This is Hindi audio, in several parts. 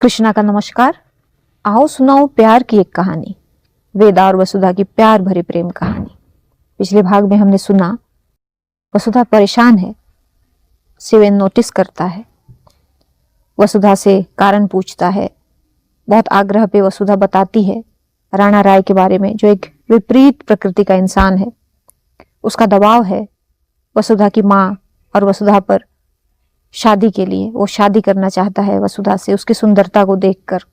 कृष्णा का नमस्कार। आओ सुनाओ प्यार की एक कहानी, वेदा और वसुधा की प्यार भरी प्रेम कहानी। पिछले भाग में हमने सुना वसुधा परेशान है, शिवेन नोटिस करता है, वसुधा से कारण पूछता है। बहुत आग्रह पे वसुधा बताती है राणा राय के बारे में, जो एक विपरीत प्रकृति का इंसान है। उसका दबाव है वसुधा की माँ और वसुधा पर शादी के लिए। वो शादी करना चाहता है वसुधा से, उसकी सुंदरता को देखकर।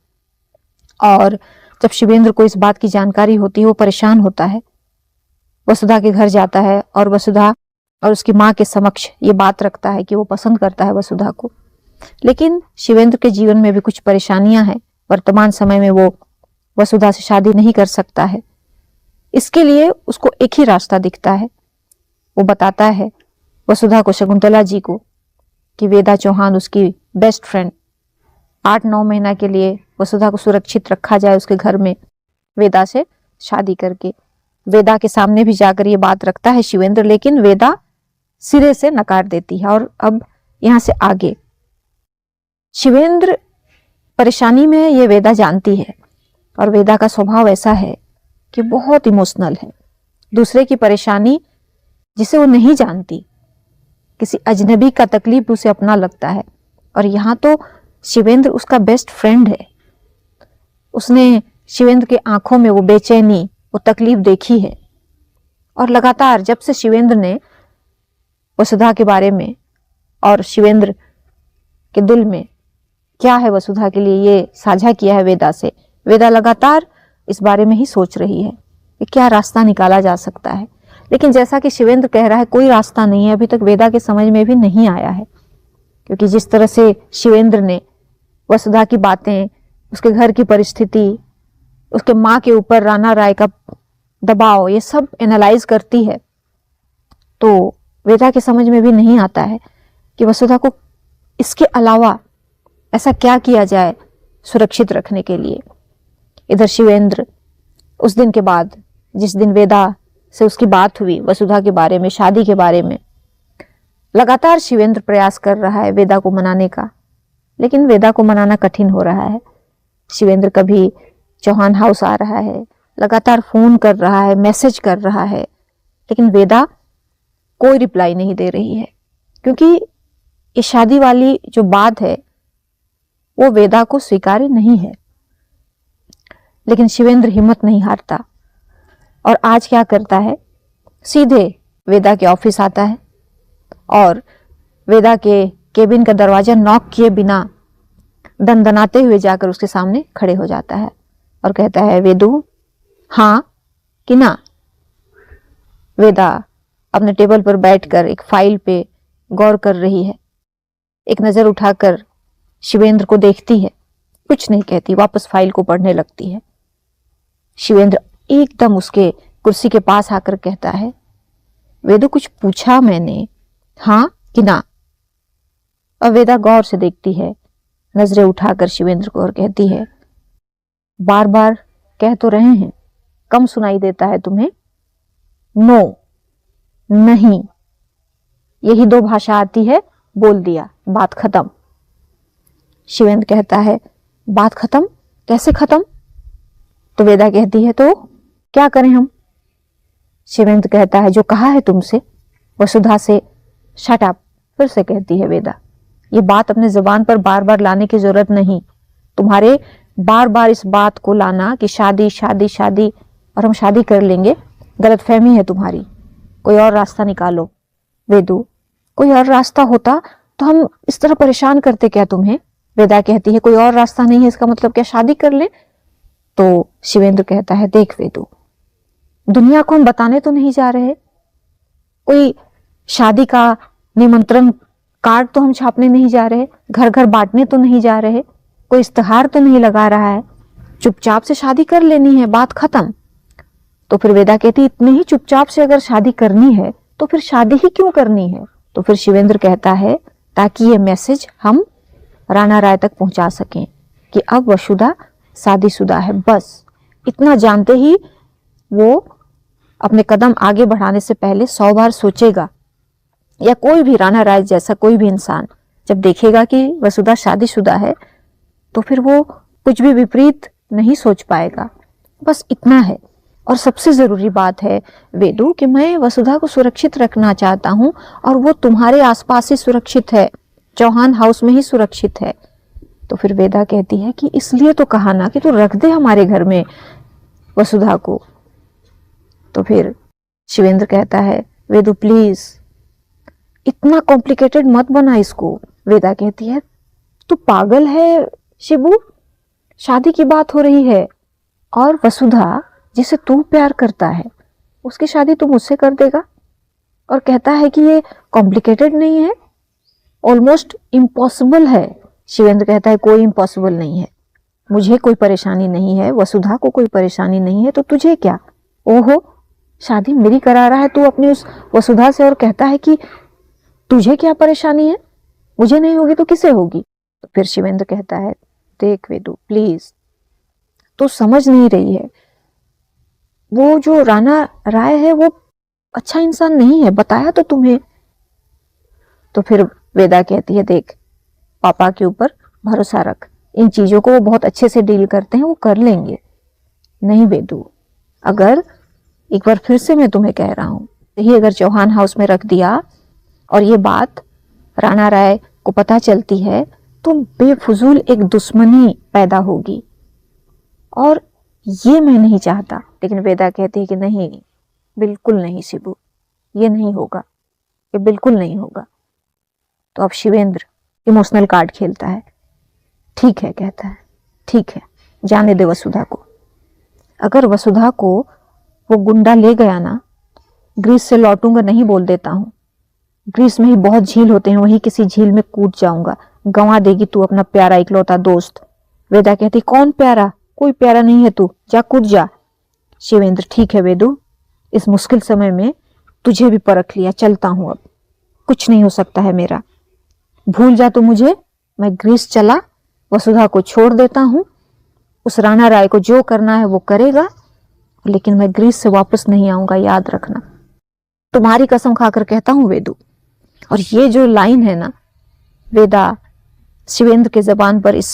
और जब शिवेंद्र को इस बात की जानकारी होती है, वो परेशान होता है, वसुधा के घर जाता है और वसुधा और उसकी माँ के समक्ष ये बात रखता है कि वो पसंद करता है वसुधा को। लेकिन शिवेंद्र के जीवन में भी कुछ परेशानियां हैं। वर्तमान समय में वो वसुधा से शादी नहीं कर सकता है। इसके लिए उसको एक ही रास्ता दिखता है। वो बताता है वसुधा को, शकुंतला जी को, कि वेदा चौहान उसकी बेस्ट फ्रेंड, 8-9 महीना के लिए वसुधा को सुरक्षित रखा जाए उसके घर में, वेदा से शादी करके। वेदा के सामने भी जाकर ये बात रखता है शिवेंद्र, लेकिन वेदा सिरे से नकार देती है। और अब यहां से आगे शिवेंद्र परेशानी में ये वेदा जानती है, और वेदा का स्वभाव ऐसा है कि बहुत इमोशनल है। दूसरे की परेशानी जिसे वो नहीं जानती, किसी अजनबी का तकलीफ उसे अपना लगता है। और यहाँ तो शिवेंद्र उसका बेस्ट फ्रेंड है। उसने शिवेंद्र के आंखों में वो बेचैनी, वो तकलीफ देखी है। और लगातार जब से शिवेंद्र ने वसुधा के बारे में और शिवेंद्र के दिल में क्या है वसुधा के लिए ये साझा किया है वेदा से, वेदा लगातार इस बारे में ही सोच रही है कि क्या रास्ता निकाला जा सकता है। लेकिन जैसा कि शिवेंद्र कह रहा है, कोई रास्ता नहीं है। अभी तक वेदा के समझ में भी नहीं आया है, क्योंकि जिस तरह से शिवेंद्र ने वसुधा की बातें, उसके घर की परिस्थिति, उसके माँ के ऊपर राणा राय का दबाव, ये सब एनालाइज करती है, तो वेदा के समझ में भी नहीं आता है कि वसुधा को इसके अलावा ऐसा क्या किया जाए सुरक्षित रखने के लिए। इधर शिवेंद्र उस दिन के बाद, जिस दिन वेदा से उसकी बात हुई वसुधा के बारे में, शादी के बारे में, लगातार शिवेंद्र प्रयास कर रहा है वेदा को मनाने का। लेकिन वेदा को मनाना कठिन हो रहा है। शिवेंद्र कभी चौहान हाउस आ रहा है, लगातार फोन कर रहा है, मैसेज कर रहा है, लेकिन वेदा कोई रिप्लाई नहीं दे रही है, क्योंकि ये शादी वाली जो बात है वो वेदा को स्वीकार्य नहीं है। लेकिन शिवेंद्र हिम्मत नहीं हारता, और आज क्या करता है, सीधे वेदा के ऑफिस आता है और वेदा के केबिन का दरवाजा नॉक किए बिना दनदनाते हुए जाकर उसके सामने खड़े हो जाता है और कहता है, वेदू, हाँ कि ना। वेदा अपने टेबल पर बैठकर एक फाइल पे गौर कर रही है। एक नजर उठाकर शिवेंद्र को देखती है, कुछ नहीं कहती, वापस फाइल को पढ़ने लगती है। शिवेंद्र एकदम उसके कुर्सी के पास आकर कहता है, वेदू, कुछ पूछा मैंने, हाँ कि ना। और वेदा गौर से देखती है, नजरें उठाकर शिवेंद्र को, और कहती है, बार बार कह तो रहे हैं, कम सुनाई देता है तुम्हें? नो, नहीं, यही 2 भाषा आती है, बोल दिया, बात खत्म। शिवेंद्र कहता है, बात खत्म? कैसे खत्म? तो वेदा कहती है, तो क्या करें हम? शिवेंद्र कहता है, जो कहा है तुमसे वसुधा से, शट अप। फिर से कहती है वेदा, ये बात अपने जुबान पर बार बार लाने की जरूरत नहीं। तुम्हारे बार बार इस बात को लाना कि शादी शादी शादी और हम शादी कर लेंगे, गलतफहमी है तुम्हारी। कोई और रास्ता निकालो वेदू। कोई और रास्ता होता तो हम इस तरह परेशान करते क्या तुम्हें? वेदा कहती है, कोई और रास्ता नहीं है, इसका मतलब क्या शादी कर ले? तो शिवेंद्र कहता है, देख वेदू, दुनिया को हम बताने तो नहीं जा रहे, कोई शादी का निमंत्रण कार्ड तो हम छापने नहीं जा रहे, घर घर बांटने तो नहीं जा रहे, कोई इश्तिहार तो नहीं लगा रहा है, चुपचाप से शादी कर लेनी है, बात खत्म। तो फिर वेदा कहती, इतने ही चुपचाप से अगर शादी करनी है तो फिर शादी ही क्यों करनी है? तो फिर शिवेंद्र कहता है, ताकि ये मैसेज हम राणा राय तक पहुंचा सकें कि अब वसुधा शादीशुदा है। बस इतना जानते ही वो अपने कदम आगे बढ़ाने से पहले 100 बार सोचेगा, या कोई भी राणा राय जैसा कोई भी इंसान जब देखेगा कि वसुधा शादीशुदा है तो फिर वो कुछ भी विपरीत नहीं सोच पाएगा। बस इतना है। और सबसे जरूरी बात है वेदु कि मैं वसुधा को सुरक्षित रखना चाहता हूँ और वो तुम्हारे आसपास ही सुरक्षित है, चौहान हाउस में ही सुरक्षित है। तो फिर वेदा कहती है कि इसलिए तो कहा ना कि तू रख दे हमारे घर में वसुधा को। तो फिर शिवेंद्र कहता है वेदु प्लीज इतना कॉम्प्लिकेटेड मत बना इसको। वेदा कहती है तू पागल है शिबू, शादी की बात हो रही है और वसुधा जिसे तू प्यार करता है उसकी शादी तू मुझसे कर देगा। और कहता है कि ये कॉम्प्लिकेटेड नहीं है, ऑलमोस्ट इम्पॉसिबल है। शिवेंद्र कहता है कोई इम्पॉसिबल नहीं है, मुझे कोई परेशानी नहीं है, वसुधा को कोई परेशानी नहीं है, तो तुझे क्या। ओहो, शादी मेरी करा रहा है तू अपनी उस वसुधा से और कहता है कि तुझे क्या परेशानी है, मुझे नहीं होगी तो किसे होगी। तो फिर शिवेंद्र कहता है देख वेदु प्लीज, तू समझ नहीं रही है, वो जो राणा राय है वो अच्छा इंसान नहीं है, बताया तो तुम्हें। तो फिर वेदा कहती है देख पापा के ऊपर भरोसा रख, इन चीजों को वो बहुत अच्छे से डील करते हैं, वो कर लेंगे। नहीं वेदु, अगर एक बार फिर से मैं तुम्हें कह रहा हूं, यही अगर चौहान हाउस में रख दिया और ये बात राणा राय को पता चलती है तो बेफजूल एक दुश्मनी पैदा होगी और ये मैं नहीं चाहता। लेकिन वेदा कहती है कि नहीं, बिल्कुल नहीं शिबू, ये नहीं होगा, ये बिल्कुल नहीं होगा। तो अब शिवेंद्र इमोशनल कार्ड खेलता है। ठीक है कहता है, ठीक है जाने दे वसुधा को। अगर वसुधा को वो गुंडा ले गया ना, ग्रीस से लौटूंगा नहीं बोल देता हूँ, ग्रीस में ही बहुत झील होते हैं, वही किसी झील में कूद जाऊंगा, गंवा देगी तू अपना प्यारा इकलौता दोस्त। वेदा कहती कौन प्यारा, कोई प्यारा नहीं है तू, जा कूद जा। शिवेंद्र ठीक है वेदु, इस मुश्किल समय में तुझे भी परख लिया, चलता हूं, अब कुछ नहीं हो सकता है मेरा, भूल जा तू मुझे, मैं ग्रीस चला, वसुधा को छोड़ देता हूं, उस राणा राय को जो करना है वो करेगा, लेकिन मैं ग्रीस से वापस नहीं आऊंगा, याद रखना, तुम्हारी कसम खाकर कहता हूं वेदु। और ये जो लाइन है ना, वेदा शिवेंद्र के जबान पर इस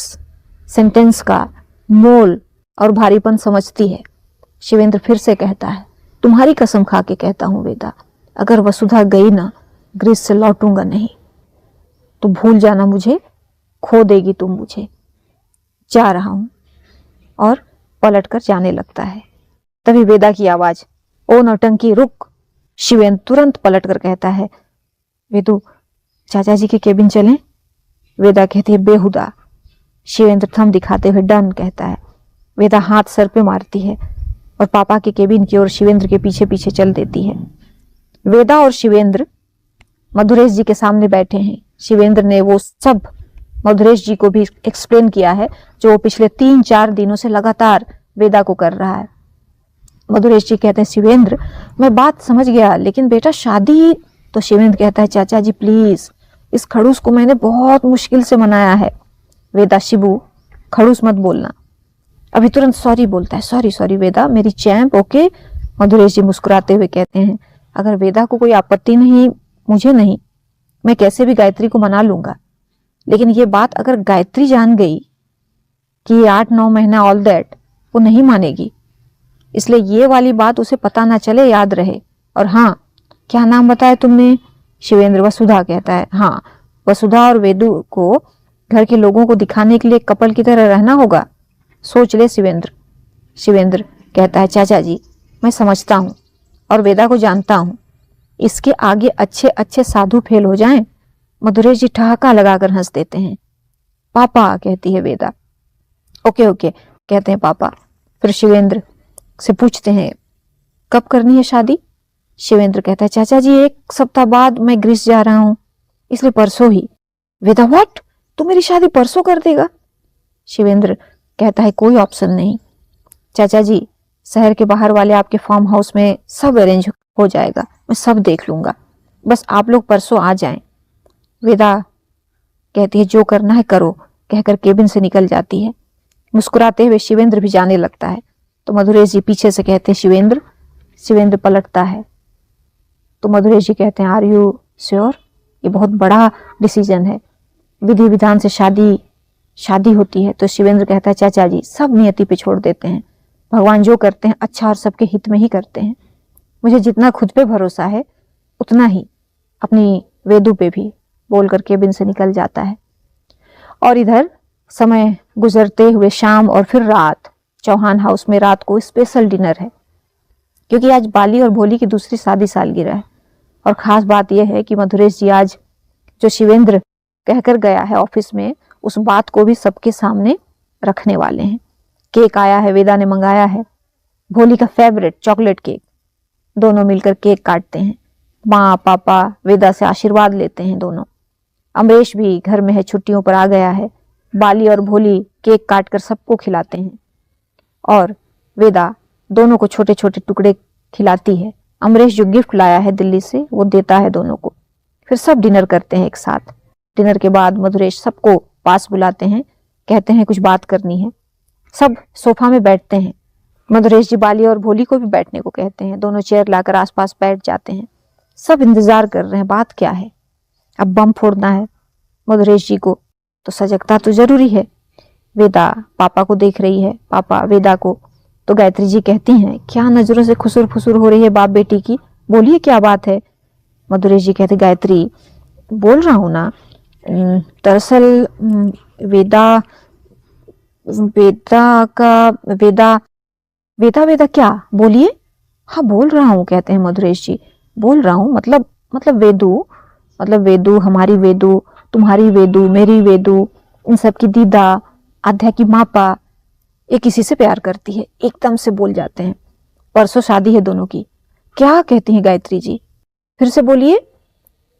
सेंटेंस का मोल और भारीपन समझती है। शिवेंद्र फिर से कहता है तुम्हारी कसम खा के कहता हूं वेदा, अगर वसुधा गई ना, ग्रीस से लौटूंगा नहीं, तो भूल जाना मुझे, खो देगी तुम मुझे, जा रहा हूं। और पलट कर जाने लगता है। तभी वेदा की आवाज, ओ नौटंकी रुक। शिवेंद्र तुरंत पलट कर कहता है वेदु चाचा जी के केबिन चलें। वेदा कहती है बेहुदा। शिवेंद्र थंब दिखाते हुए डन कहता है। वेदा हाथ सर पे मारती है और पापा के केबिन की ओर शिवेंद्र के पीछे पीछे चल देती है। वेदा और शिवेंद्र मधुरेश जी के सामने बैठे हैं। शिवेंद्र ने वो सब मधुरेश जी को भी एक्सप्लेन किया है जो वो पिछले 3-4 दिनों से लगातार वेदा को कर रहा है। मधुरेश जी कहते हैं शिवेंद्र मैं बात समझ गया, लेकिन बेटा शादी। तो शिवेंद्र कहता है चाचा जी प्लीज, इस खड़ूस को मैंने बहुत मुश्किल से मनाया है। वेदा शिबू खड़ूस मत बोलना। अभी तुरंत सॉरी बोलता है, सॉरी सॉरी वेदा मेरी चैंप, ओके। मधुरेश जी मुस्कुराते हुए कहते हैं अगर वेदा को कोई आपत्ति नहीं, मुझे नहीं, मैं कैसे भी गायत्री को मना लूंगा, लेकिन ये बात अगर गायत्री जान गई कि 8-9 महीना ऑल दैट, वो नहीं मानेगी, इसलिए ये वाली बात उसे पता ना चले, याद रहे। और हाँ, क्या नाम बताया तुमने? शिवेंद्र वसुधा कहता है। हाँ, वसुधा और वेदु को घर के लोगों को दिखाने के लिए कपल की तरह रहना होगा, सोच ले शिवेंद्र। शिवेंद्र कहता है चाचा जी मैं समझता हूँ और वेदा को जानता हूँ, इसके आगे अच्छे अच्छे साधु फेल हो जाएं। मधुरेश जी ठहाका लगाकर हंस देते हैं। पापा कहती है वेदा। ओके ओके कहते हैं पापा। फिर शिवेंद्र से पूछते हैं कब करनी है शादी? शिवेंद्र कहता है चाचा जी 1 सप्ताह बाद मैं ग्रीस जा रहा हूं, इसलिए परसों ही। वेदा व्हाट, तू मेरी शादी परसों कर देगा? शिवेंद्र कहता है कोई ऑप्शन नहीं चाचा जी, शहर के बाहर वाले आपके फार्म हाउस में सब अरेंज हो जाएगा, मैं सब देख लूंगा, बस आप लोग परसों आ जाएं। वेदा कहती है जो करना है करो, कहकर केबिन से निकल जाती है। मुस्कुराते हुए शिवेंद्र भी जाने लगता है। तो मधुरेश जी पीछे से कहते हैं शिवेंद्र। शिवेंद्र पलटता है तो मधुरेश जी कहते हैं आर यू श्योर, ये बहुत बड़ा डिसीजन है, विधि विधान से शादी शादी होती है तो शिवेंद्र कहता है चाचा जी सब नियति पे छोड़ देते हैं, भगवान जो करते हैं अच्छा और सबके हित में ही करते हैं। मुझे जितना खुद पे भरोसा है उतना ही अपनी वेदू पे भी, बोल कर केबिन से निकल जाता है। और इधर समय गुजरते हुए शाम और फिर रात, चौहान हाउस में रात को स्पेशल डिनर है, क्योंकि आज बाली और भोली की दूसरी शादी सालगिरह है। और खास बात यह है कि मधुरेश जी आज जो शिवेंद्र कहकर गया है ऑफिस में, उस बात को भी सबके सामने रखने वाले हैं। केक आया है, वेदा ने मंगाया है, भोली का फेवरेट चॉकलेट केक। दोनों मिलकर केक काटते हैं, माँ पापा वेदा से आशीर्वाद लेते हैं दोनों। अमरीश भी घर में है, छुट्टियों पर आ गया है। बाली और भोली केक काट कर सबको खिलाते हैं और वेदा दोनों को छोटे छोटे टुकड़े खिलाती है। अमरीश जो गिफ्ट लाया है दिल्ली से वो देता है दोनों को। फिर सब डिनर करते हैं एक साथ। डिनर के बाद मधुरेश सबको पास बुलाते हैं, कहते हैं कुछ बात करनी है। सब सोफा में बैठते हैं। मधुरेश जी बाली और भोली को भी बैठने को कहते हैं। दोनों चेयर लाकर आसपास बैठ जाते हैं। सब इंतजार कर रहे हैं, बात क्या है। अब बम फोड़ना है मधुरेश जी को, तो सजगता तो जरूरी है। वेदा पापा को देख रही है, पापा वेदा को। तो गायत्री जी कहती हैं क्या नजरों से खुसुर फुसुर हो रही है बाप बेटी की, बोलिए क्या बात है। मधुरेश जी कहते गायत्री बोल रहा हूं ना, दरअसल वेदा वेदा का वेदा वेदा वेदा क्या, बोलिए। हाँ बोल रहा हूँ, कहते हैं मधुरेश जी, बोल रहा हूँ मतलब वेदू, मतलब वेदू, हमारी वेदू, तुम्हारी वेदू, मेरी वेदू, इन सब की दीदा, आध्या की मापा, ये किसी से प्यार करती है। एकदम से बोल जाते हैं। परसों शादी है दोनों की। क्या कहती हैं गायत्री जी, फिर से बोलिए,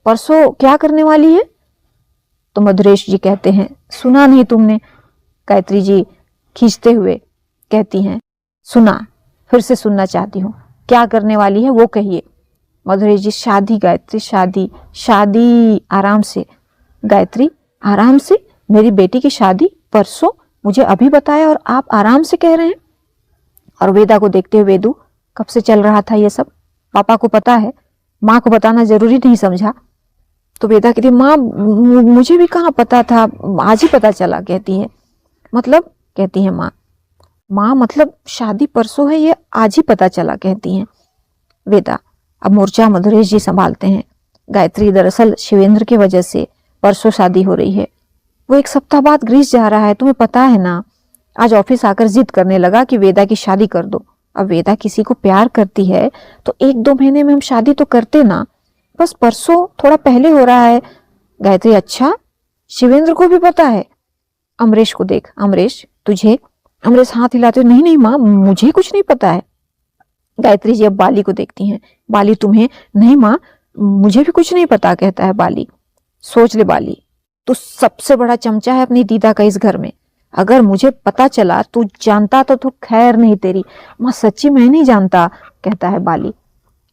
परसों क्या करने वाली है। तो मधुरेश जी कहते हैं सुना नहीं तुमने। गायत्री जी खींचते हुए कहती हैं सुना, फिर से सुनना चाहती हूँ, क्या करने वाली है वो कहिए। मधुरेश जी शादी गायत्री, शादी शादी, आराम से गायत्री, आराम से, मेरी बेटी की शादी परसों, मुझे अभी बताया और आप आराम से कह रहे हैं। और वेदा को देखते हुए वेदू कब से चल रहा था ये सब, पापा को पता है, माँ को बताना जरूरी नहीं समझा। तो वेदा कहती माँ मुझे भी कहाँ पता था, आज ही पता चला। कहती है मतलब, कहती है माँ मतलब शादी परसों है ये आज ही पता चला, कहती हैं वेदा। अब मोर्चा मधुरेश जी संभालते हैं। गायत्री दरअसल शिवेंद्र की वजह से परसों शादी हो रही है, वो एक सप्ताह बाद ग्रीस जा रहा है, तुम्हें पता है ना। आज ऑफिस आकर जिद करने लगा कि वेदा की शादी कर दो। अब वेदा किसी को प्यार करती है तो 1-2 महीने में हम शादी तो करते ना, बस परसों थोड़ा पहले हो रहा है। गायत्री अच्छा, शिवेंद्र को भी पता है। अमरीश को देख, अमरीश तुझे, अमरीश हाथ हिलाते नहीं नहीं माँ मुझे कुछ नहीं पता है। गायत्री जी अब बाली को देखती हैं, बाली तुम्हें, नहीं माँ मुझे भी कुछ नहीं पता, कहता है बाली। सोच ले बाली, तू सबसे बड़ा चमचा है अपनी दीदा का इस घर में, अगर मुझे पता चला तू जानता तो खैर नहीं तेरी। माँ सच्ची मैं नहीं जानता, कहता है बाली।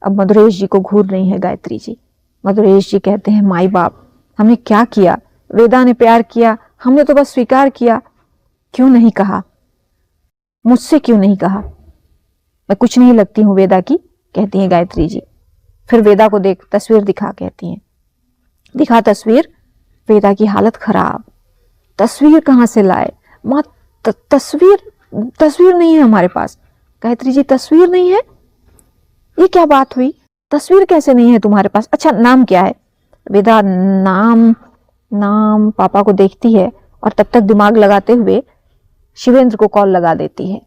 अब मधुरेश जी को घूर रही है गायत्री जी। मधुरेश जी कहते हैं माई बाप हमने क्या किया, वेदा ने प्यार किया, हमने तो बस स्वीकार किया, क्यों नहीं कहा, मुझसे क्यों नहीं कहा, मैं कुछ नहीं लगती हूँ वेदा की, कहती हैं गायत्री जी। फिर वेदा को देख तस्वीर दिखा, कहती हैं दिखा तस्वीर। वेदा की हालत खराब, तस्वीर कहाँ से लाए माँ, तस्वीर नहीं है हमारे पास। गायत्री जी तस्वीर नहीं है, ये क्या बात हुई, तस्वीर कैसे नहीं है तुम्हारे पास, अच्छा नाम क्या है। वेदा नाम पापा को देखती है और तब तक दिमाग लगाते हुए शिवेंद्र को कॉल लगा देती है।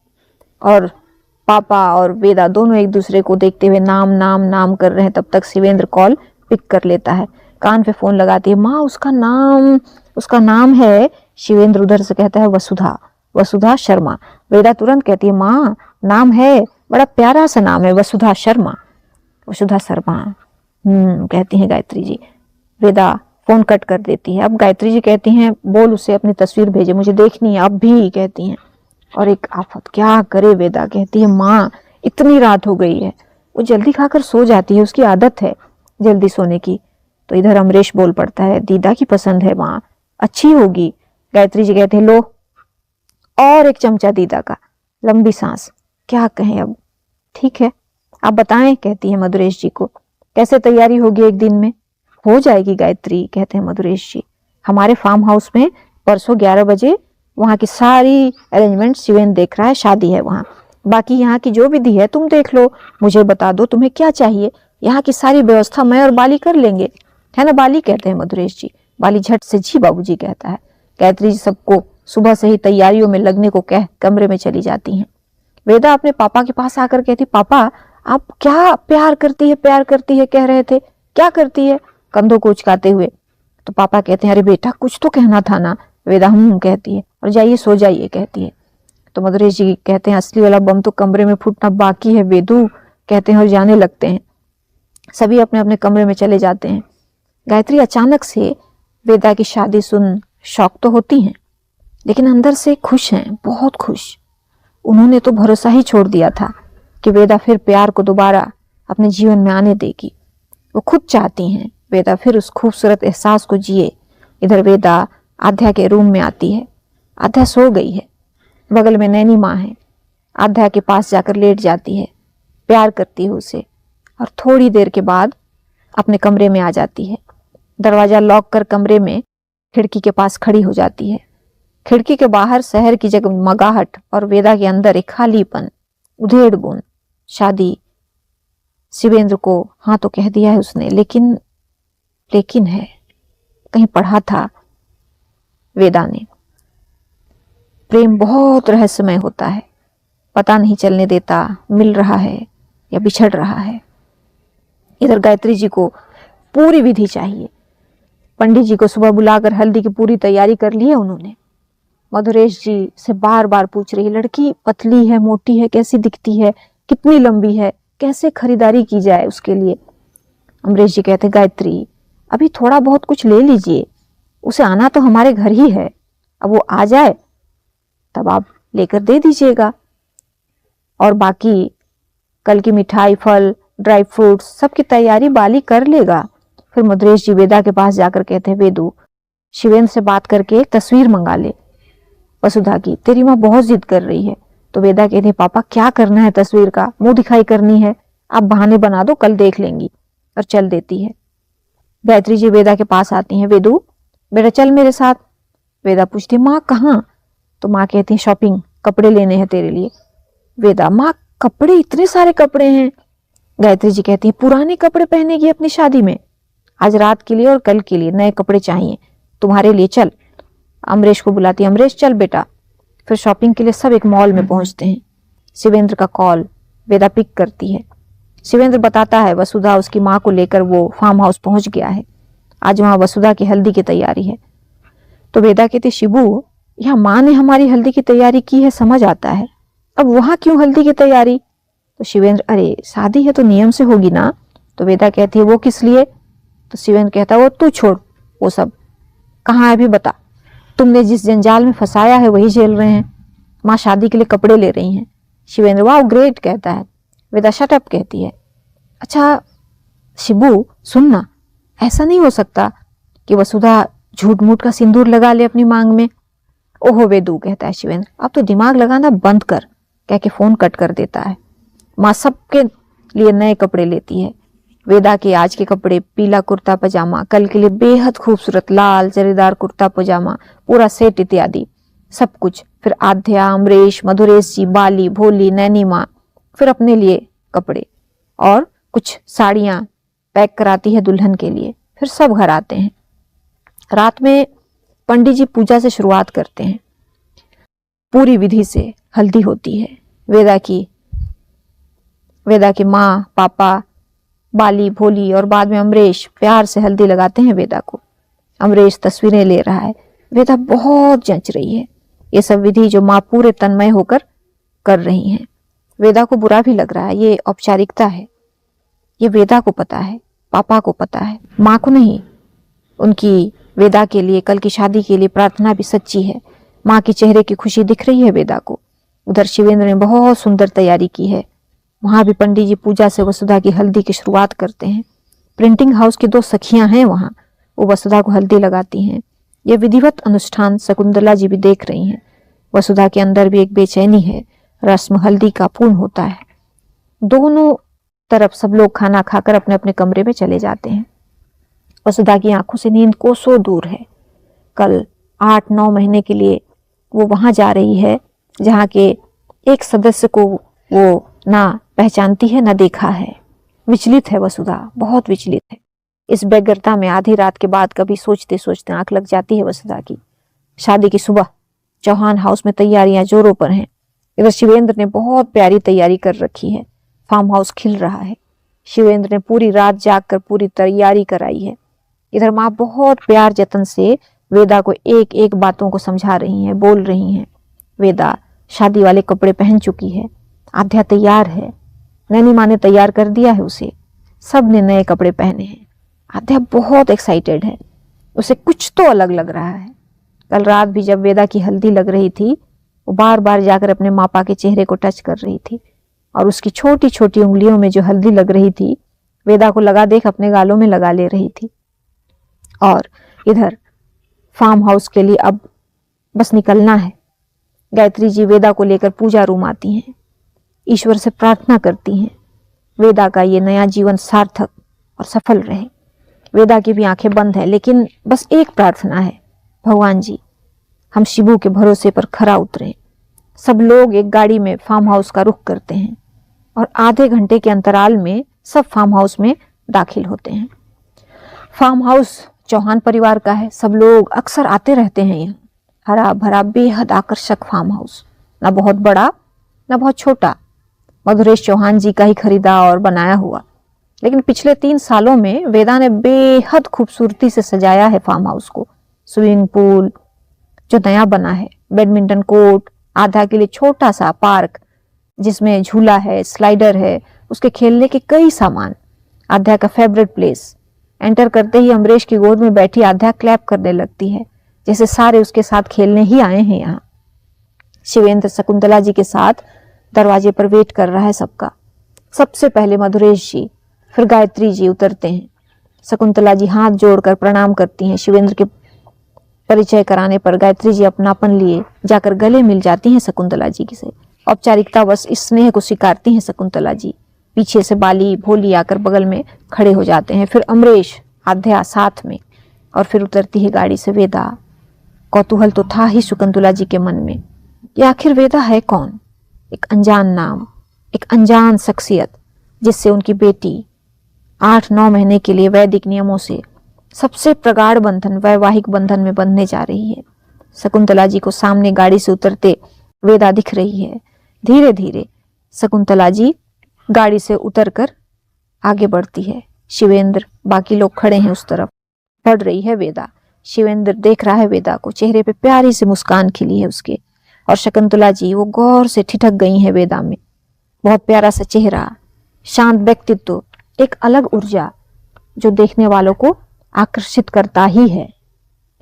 और पापा और वेदा दोनों एक दूसरे को देखते हुए नाम नाम नाम कर रहे हैं। तब तक शिवेंद्र कॉल पिक कर लेता है, कान पे फोन लगाती है, माँ उसका नाम है, शिवेंद्र उधर से कहता है वसुधा शर्मा। वेदा तुरंत कहती है माँ नाम है, बड़ा प्यारा सा नाम है, वसुधा शर्मा। कहती हैं गायत्री जी। वेदा फोन कट कर देती है। अब गायत्री जी कहती हैं बोल उसे अपनी तस्वीर भेजे, मुझे देखनी है अब भी, कहती हैं। और एक आफत, क्या करे वेदा, कहती है माँ इतनी रात हो गई है, वो जल्दी खाकर सो जाती है, उसकी आदत है जल्दी सोने की। तो इधर अमरीश बोल पड़ता है दीदा की पसंद है माँ, अच्छी होगी। गायत्री जी कहते हैं लो और एक चमचा दीदा का, लंबी सांस, क्या कहें अब, ठीक है आप बताएं, कहती है मधुरेश जी को, कैसे तैयारी होगी एक दिन में। हो जाएगी गायत्री, कहते हैं मधुरेश जी, हमारे फार्म हाउस में परसों 11 बजे वहाँ की सारी अरेंजमेंट शिवेंद्र देख रहा है, शादी है वहाँ। बाकी यहाँ की जो विधि है तुम देख लो, मुझे बता दो तुम्हें क्या चाहिए, यहाँ की सारी व्यवस्था मैं और बाली कर लेंगे, है ना बाली, कहते हैं मधुरेश जी। बाली झट से जी बाबूजी कहता है। गायत्री जी सबको सुबह से ही तैयारियों में लगने को कह कमरे में चली जाती हैं। वेदा अपने पापा के पास आकर कहती, पापा आप क्या प्यार करती है कह रहे थे, क्या करती है, कंधों को उचकाते हुए। तो पापा कहते हैं, अरे बेटा कुछ तो कहना था ना। वेदा कहती है, और जाइए सो जाइए कहती है। तो मधुरेश जी कहते हैं, असली वाला बम तो कमरे में फूटना बाकी है वेदू, कहते हैं और जाने लगते हैं। सभी अपने अपने कमरे में चले जाते हैं। गायत्री अचानक से वेदा की शादी सुन शौक तो होती हैं, लेकिन अंदर से खुश हैं, बहुत खुश। उन्होंने तो भरोसा ही छोड़ दिया था कि वेदा फिर प्यार को दोबारा अपने जीवन में आने देगी। वो खुद चाहती हैं वेदा फिर उस खूबसूरत एहसास को जिए। इधर वेदा आध्या के रूम में आती है। आध्या सो गई है, बगल में नैनी माँ है। आध्या के पास जाकर लेट जाती है, प्यार करती है उसे, और थोड़ी देर के बाद अपने कमरे में आ जाती है। दरवाजा लॉक कर कमरे में खिड़की के पास खड़ी हो जाती है। खिड़की के बाहर शहर की जगमगाहट और वेदा के अंदर एक खालीपन, उधेड़ बुन। शादी शिवेंद्र को हाँ तो कह दिया है उसने, लेकिन है, कहीं पढ़ा था वेदा ने, प्रेम बहुत रहस्यमय होता है, पता नहीं चलने देता मिल रहा है या बिछड़ रहा है। इधर गायत्री जी को पूरी विधि चाहिए। पंडित जी को सुबह बुलाकर हल्दी की पूरी तैयारी कर ली है उन्होंने। मधुरेश जी से बार बार पूछ रही है, लड़की पतली है, मोटी है, कैसी दिखती है, कितनी लंबी है, कैसे खरीदारी की जाए उसके लिए। अमरीश जी कहते, गायत्री अभी थोड़ा बहुत कुछ ले लीजिए, उसे आना तो हमारे घर ही है, अब वो आ जाए तब आप लेकर दे दीजिएगा, और बाकी कल की मिठाई, फल, ड्राई फ्रूट्स सबकी तैयारी बाली कर लेगा। फिर मधुरेश जी वेदा के पास जाकर कहते हैं, वेदू शिवेंद्र से बात करके एक तस्वीर मंगा ले वसुधा की, तेरी माँ बहुत जिद कर रही है। तो वेदा कहते हैं, पापा क्या करना है तस्वीर का, मुंह दिखाई करनी है, आप बहाने बना दो, कल देख लेंगी, और चल देती है। गायत्री जी वेदा के पास आती हैं, वेदू बेटा चल मेरे साथ। वेदा पूछती, माँ कहाँ? तो माँ कहती है, शॉपिंग, कपड़े लेने हैं तेरे लिए। वेदा, माँ कपड़े, इतने सारे कपड़े हैं। गायत्री जी कहती है, पुराने कपड़े पहनेगी अपनी शादी में? आज रात के लिए और कल के लिए नए कपड़े चाहिए तुम्हारे लिए, चल। अमरेश को बुलाती है, अमरेश चल बेटा। फिर शॉपिंग के लिए सब एक मॉल में पहुंचते हैं। शिवेंद्र का कॉल वेदा पिक करती है। शिवेंद्र बताता है वसुधा उसकी माँ को लेकर वो फार्म हाउस पहुंच गया है, आज वहां वसुधा की हल्दी की तैयारी है। तो वेदा कहती, शिबू यहाँ माँ ने हमारी हल्दी की तैयारी की है, समझ आता है, अब वहां क्यों हल्दी की तैयारी? तो शिवेंद्र, अरे शादी है तो नियम से होगी ना। तो वेदा कहती है, वो किस लिए? तो शिवेंद्र कहता है, वो तू छोड़, वो सब कहाँ है अभी बता, तुमने जिस जंजाल में फंसाया है वही झेल रहे हैं, माँ शादी के लिए कपड़े ले रही हैं। शिवेंद्र, वाह ग्रेट कहता है। वेदा शटअप कहती है, अच्छा शिबू सुनना, ऐसा नहीं हो सकता कि वसुधा झूठ मूठ का सिंदूर लगा ले अपनी मांग में। ओहो वेदू कहता है शिवेंद्र, अब तो दिमाग लगाना बंद कर, कह के फोन कट कर देता है। माँ सबके लिए नए कपड़े लेती है। वेदा के आज के कपड़े, पीला कुर्ता पजामा, कल के लिए बेहद खूबसूरत लाल जरीदार कुर्ता पजामा, पूरा सेट इत्यादि सब कुछ। फिर आध्या, अमरेश, मधुरेश जी, बाली, भोली, नैनी माँ, फिर अपने लिए कपड़े और कुछ साड़ियां पैक कराती है दुल्हन के लिए। फिर सब घर आते हैं। रात में पंडित जी पूजा से शुरुआत करते हैं। पूरी विधि से हल्दी होती है। वेदा की माँ, पापा, बाली, भोली और बाद में अमरेश प्यार से हल्दी लगाते हैं वेदा को। अमरेश तस्वीरें ले रहा है, वेदा बहुत जंच रही है। ये सब विधि जो माँ पूरे तन्मय होकर कर रही हैं। वेदा को बुरा भी लग रहा है, ये औपचारिकता है, ये वेदा को पता है, पापा को पता है, माँ को नहीं। उनकी वेदा के लिए, कल की शादी के लिए प्रार्थना भी सच्ची है। माँ के चेहरे की खुशी दिख रही है वेदा को। उधर शिवेंद्र ने बहुत सुंदर तैयारी की है। वहां भी पंडित जी पूजा से वसुधा की हल्दी की शुरुआत करते हैं। प्रिंटिंग हाउस की 2 सखियां हैं वहां, वो वसुधा को हल्दी लगाती हैं। ये विधिवत अनुष्ठान शकुंतला जी भी देख रही हैं। वसुधा के अंदर भी एक बेचैनी है। रस्म हल्दी का पूर्ण होता है। दोनों तरफ सब लोग खाना खाकर अपने अपने कमरे में चले जाते हैं। वसुधा की आंखों से नींद कोसों दूर है। कल 8-9 महीने के लिए वो वहां जा रही है जहाँ के एक सदस्य को वो ना पहचानती है ना देखा है। विचलित है वसुधा, बहुत विचलित है। इस बेगरता में आधी रात के बाद कभी सोचते सोचते आंख लग जाती है वसुधा की। शादी की सुबह चौहान हाउस में तैयारियां जोरों पर हैं। इधर शिवेंद्र ने बहुत प्यारी तैयारी कर रखी है। फार्म हाउस खिल रहा है। शिवेंद्र ने पूरी रात जागकर पूरी तैयारी कराई है। इधर माँ बहुत प्यार जतन से वेदा को एक एक बातों को समझा रही हैं, बोल रही हैं। वेदा शादी वाले कपड़े पहन चुकी है। आध्या तैयार है। नैनी माँ ने तैयार कर दिया है उसे। सब ने नए कपड़े पहने हैं। आध्या बहुत एक्साइटेड है। उसे कुछ तो अलग लग रहा है। कल रात भी जब वेदा की हल्दी लग रही थी, वो बार बार जाकर अपने मापा के चेहरे को टच कर रही थी और उसकी छोटी छोटी उंगलियों में जो हल्दी लग रही थी, वेदा को लगा देख अपने गालों में लगा ले रही थी। और इधर फार्म हाउस के लिए अब बस निकलना है। गायत्री जी वेदा को लेकर पूजा रूम आती हैं, ईश्वर से प्रार्थना करती हैं वेदा का ये नया जीवन सार्थक और सफल रहे। वेदा की भी आंखें बंद है, लेकिन बस एक प्रार्थना है, भगवान जी हम शिबू के भरोसे पर खरा उतरे। सब लोग एक गाड़ी में फार्म हाउस का रुख करते हैं और आधे घंटे के अंतराल में सब फार्म हाउस में दाखिल होते हैं। फार्म हाउस चौहान परिवार का है। सब लोग अक्सर आते रहते हैं यहाँ। हरा भरा बेहद आकर्षक फार्म हाउस, ना बहुत बड़ा ना बहुत छोटा, मधुरेश चौहान जी का ही खरीदा और बनाया हुआ। लेकिन पिछले 3 सालों में वेदा ने बेहद खूबसूरती से सजाया है फार्म हाउस को। स्विमिंग पूल जो नया बना है, बैडमिंटन कोर्ट, आधा के लिए छोटा सा पार्क जिसमें झूला है, स्लाइडर है, उसके खेलने के कई सामान। आध्या का फेवरेट प्लेस। एंटर करते ही अमरीश की गोद में बैठी आध्या क्लैप करने लगती है, जैसे सारे उसके साथ खेलने ही आए हैं यहाँ। शिवेंद्र शकुंतला जी के साथ दरवाजे पर वेट कर रहा है सबका। सबसे पहले मधुरेश जी, फिर गायत्री जी उतरते हैं। शकुंतला जी हाथ जोड़कर प्रणाम करती हैं। शिवेंद्र के परिचय कराने पर गायत्री जी अपनापन लिए जाकर गले मिल जाती हैं शकुंतला जी से। औपचारिकता बस इस स्नेह को स्वीकारती हैं शकुंतला जी। पीछे से बाली भोली आकर बगल में खड़े हो जाते हैं। फिर अमरीश, आध्या साथ में, और फिर उतरती है गाड़ी से वेदा। कौतूहल तो था ही शकुंतला जी के मन में, ये आखिर वेदा है कौन? एक अनजान नाम, एक अनजान शख्सियत जिससे उनकी बेटी 8-9 महीने के लिए वैदिक नियमों से सबसे प्रगाढ़ बंधन, वैवाहिक बंधन में बंधने जा रही है। शकुंतला जी को सामने गाड़ी से उतरते वेदा दिख रही है। धीरे धीरे शकुंतला जी गाड़ी से उतरकर आगे बढ़ती है। शिवेंद्र, बाकी लोग खड़े हैं उस तरफ। बढ़ रही है वेदा। शिवेंद्र देख रहा है वेदा को। चेहरे पे प्यारी सी मुस्कान खिली है उसके। और शकुंतला जी वो गौर से ठिठक गई हैं वेदा में। बहुत प्यारा सा चेहरा, शांत व्यक्तित्व, एक अलग ऊर्जा जो देखने वालों को आकर्षित करता ही है।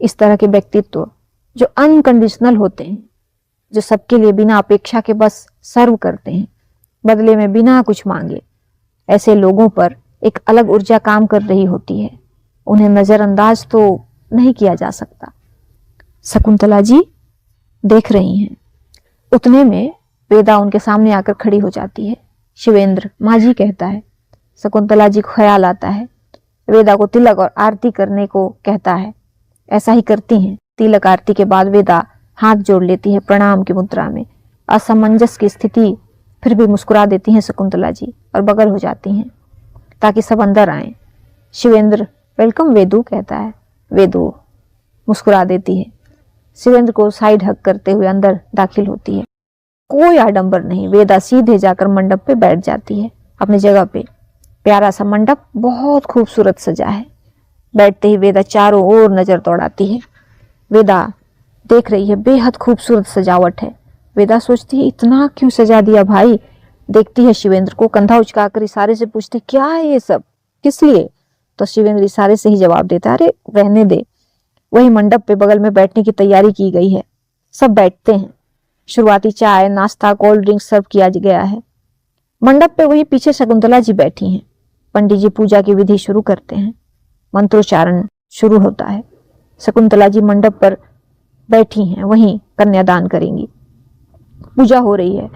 इस तरह के व्यक्तित्व जो अनकंडीशनल होते हैं, जो सबके लिए बिना अपेक्षा के बस सर्व करते हैं, बदले में बिना कुछ मांगे, ऐसे लोगों पर एक अलग ऊर्जा काम कर रही होती है। उन्हें नजरअंदाज तो नहीं किया जा सकता। शकुंतला जी देख रही हैं। उतने में वेदा उनके सामने आकर खड़ी हो जाती है। शिवेंद्र माँ जी कहता है। शकुंतला जी को ख्याल आता है। वेदा को तिलक और आरती करने को कहता है। ऐसा ही करती हैं। तिलक आरती के बाद वेदा हाथ जोड़ लेती है प्रणाम की मुद्रा में। असमंजस की स्थिति फिर भी मुस्कुरा देती हैं शकुंतला जी और बगल हो जाती हैं ताकि सब अंदर आए। शिवेंद्र वेलकम वेदू कहता है। वेदू मुस्कुरा देती है। शिवेंद्र को साइड हक करते हुए अंदर दाखिल होती है। कोई आडंबर नहीं। वेदा सीधे जाकर मंडप पे बैठ जाती है अपनी जगह पे। प्यारा सा मंडप बहुत खूबसूरत सजा है। बैठते ही वेदा चारों ओर नजर दौड़ाती है। वेदा देख रही है, बेहद खूबसूरत सजावट है। वेदा सोचती है इतना क्यों सजा दिया भाई। देखती है शिवेंद्र को, कंधा उचकाकर इशारे से पूछती क्या है ये सब, किस लिए? तो शिवेंद्र इशारे से ही जवाब देता है अरे रहने दे। वही मंडप पे बगल में बैठने की तैयारी की गई है। सब बैठते हैं। शुरुआती चाय, नाश्ता, कोल्ड ड्रिंक सर्व किया गया है। मंडप पे वही पीछे शकुंतला जी बैठी हैं। पंडित जी पूजा की विधि शुरू करते हैं। मंत्रोच्चारण शुरू होता है। शकुंतला जी मंडप पर बैठी हैं, वहीं कन्यादान करेंगी। पूजा हो रही है।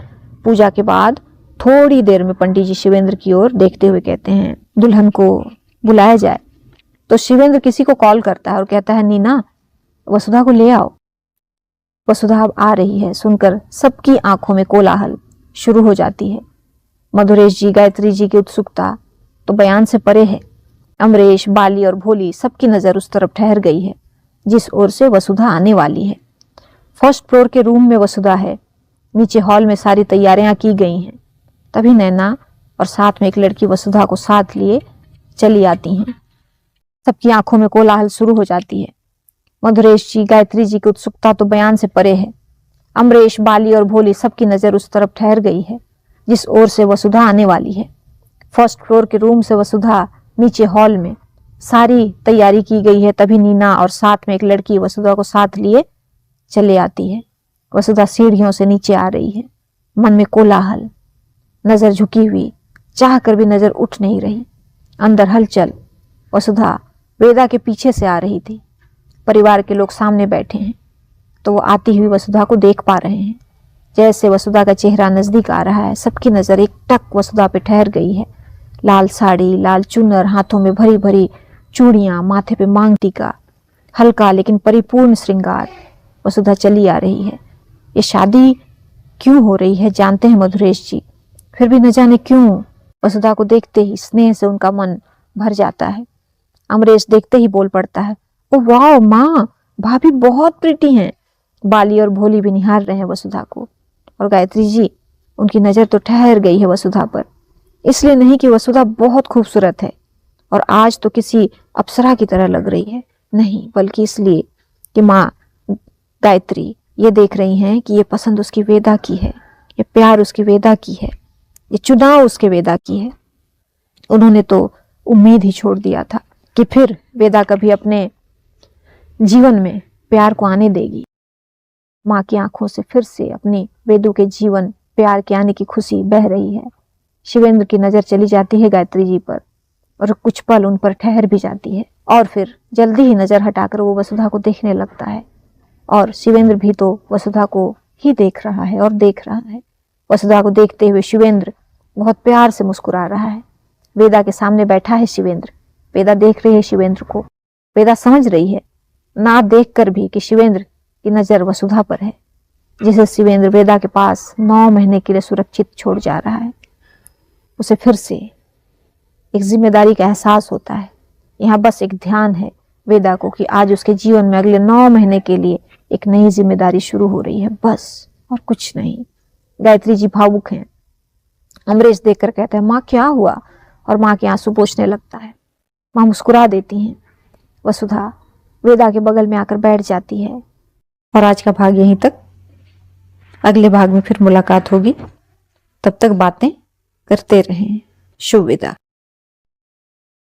पूजा के बाद थोड़ी देर में पंडित जी शिवेंद्र की ओर देखते हुए कहते हैं दुल्हन को बुलाया जाए। तो शिवेंद्र किसी को कॉल करता है और कहता है नीना वसुधा को ले आओ। वसुधा अब आ रही है सुनकर सबकी आंखों में कोलाहल शुरू हो जाती है। मधुरेश जी, गायत्री जी की उत्सुकता तो बयान से परे है। अमरेश, बाली और भोली सबकी नजर उस तरफ ठहर गई है जिस ओर से वसुधा आने वाली है। फर्स्ट फ्लोर के रूम में वसुधा है। नीचे हॉल में सारी तैयारियां की गई हैं। तभी नैना और साथ में एक लड़की वसुधा को साथ लिए चली आती हैं। सबकी आंखों में कोलाहल शुरू हो जाती है। मधुरेश जी, गायत्री जी की उत्सुकता तो बयान से परे है। अमरेश, बाली और भोली सबकी नजर उस तरफ ठहर गई है जिस ओर से वसुधा आने वाली है। फर्स्ट फ्लोर के रूम से वसुधा नीचे हॉल में सारी तैयारी की गई है। तभी नीना और साथ में एक लड़की वसुधा को साथ लिए चले आती है। वसुधा सीढ़ियों से नीचे आ रही है। मन में कोलाहल, नजर झुकी हुई, चाह कर भी नजर उठ नहीं रही। अंदर हलचल। वसुधा वेदा के पीछे से आ रही थी। परिवार के लोग सामने बैठे हैं तो वो आती हुई वसुधा को देख पा रहे हैं। जैसे वसुधा का चेहरा नजदीक आ रहा है, सबकी नजर एक टक वसुधा पे ठहर गई है। लाल साड़ी, लाल चुनर, हाथों में भरी भरी चूड़ियां, माथे पे मांग टीका, हल्का लेकिन परिपूर्ण श्रृंगार। वसुधा चली आ रही है। ये शादी क्यों हो रही है जानते हैं मधुरेश जी, फिर भी न जाने क्यों वसुधा को देखते ही स्नेह से उनका मन भर जाता है। अमरेश देखते ही बोल पड़ता है, ओ वाह माँ, भाभी बहुत प्रीटी हैं। बाली और भोली भी निहार रहे हैं वसुधा को। और गायत्री जी, उनकी नजर तो ठहर गई है वसुधा पर। इसलिए नहीं कि वसुधा बहुत खूबसूरत है और आज तो किसी अप्सरा की तरह लग रही है, नहीं, बल्कि इसलिए कि माँ गायत्री ये देख रही हैं कि ये पसंद उसकी वेदा की है, ये प्यार उसकी वेदा की है, ये चुनाव उसके वेदा की है। उन्होंने तो उम्मीद ही छोड़ दिया था कि फिर वेदा कभी अपने जीवन में प्यार को आने देगी। माँ की आंखों से फिर से अपनी वेदू के जीवन प्यार के आने की खुशी बह रही है। शिवेंद्र की नजर चली जाती है गायत्री जी पर और कुछ पल उन पर ठहर भी जाती है और फिर जल्दी ही नजर हटाकर वो वसुधा को देखने लगता है। और शिवेंद्र भी तो वसुधा को ही देख रहा है और देख रहा है। वसुधा को देखते हुए शिवेंद्र बहुत प्यार से मुस्कुरा रहा है। वेदा के सामने बैठा है शिवेंद्र। वेदा देख रही है शिवेंद्र को। वेदा समझ रही है, ना देख कर भी, कि शिवेंद्र की नजर वसुधा पर है, जिसे शिवेंद्र वेदा के पास 9 महीने के लिए सुरक्षित छोड़ जा रहा है। उसे फिर से एक जिम्मेदारी का एहसास होता है। यहाँ बस एक ध्यान है वेदा को कि आज उसके जीवन में अगले 9 महीने के लिए एक नई जिम्मेदारी शुरू हो रही है, बस, और कुछ नहीं। गायत्री जी भावुक हैं। अमरेश देखकर कहता है, माँ क्या हुआ? और माँ के आंसू पोंछने लगता है। माँ मुस्कुरा देती हैं। वसुधा वेदा के बगल में आकर बैठ जाती है। और आज का भाग यहीं तक। अगले भाग में फिर मुलाकात होगी। तब तक बातें करते रहें। शुभ विदा।